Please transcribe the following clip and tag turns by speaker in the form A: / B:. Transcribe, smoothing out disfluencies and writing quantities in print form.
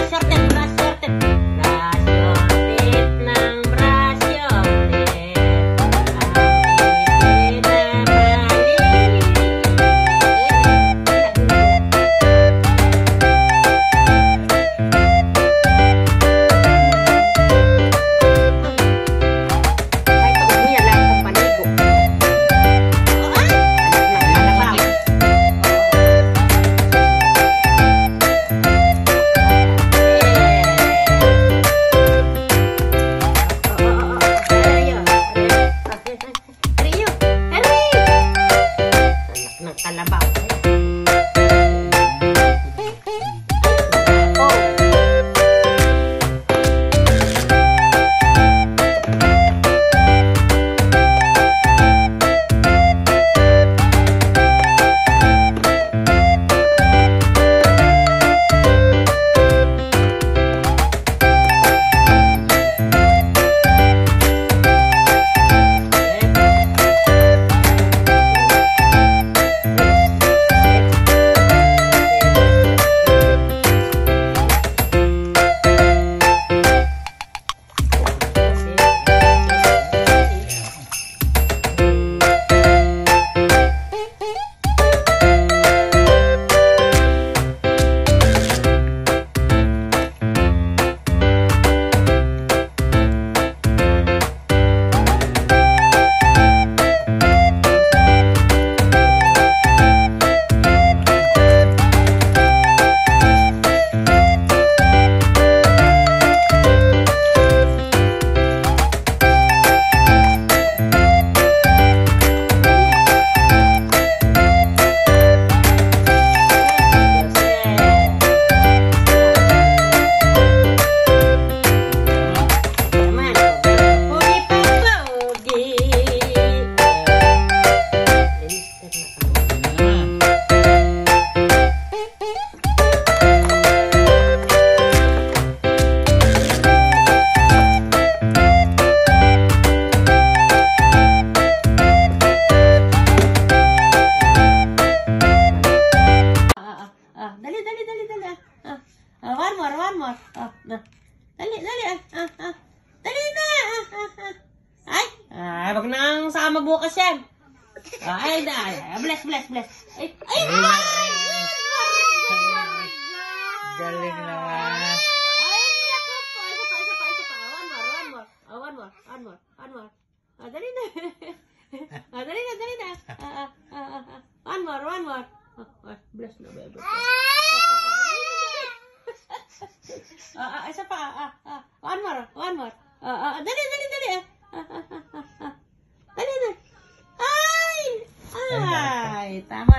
A: brush your teeth, brush your teeth. Brush your teeth ng brush your teeth. Ang titi na malinis. Kalabaw. One more. Dali. Dali na. Ay, wag nang sama bukas yan. Ay, bless. Ay.
B: Galing naman.
A: Ay, naku po. Isa pa. One more. Dali na. Dali na. One more. Bless na, baby. Isa pa. One more. Dali. Dali na. Ay, tama.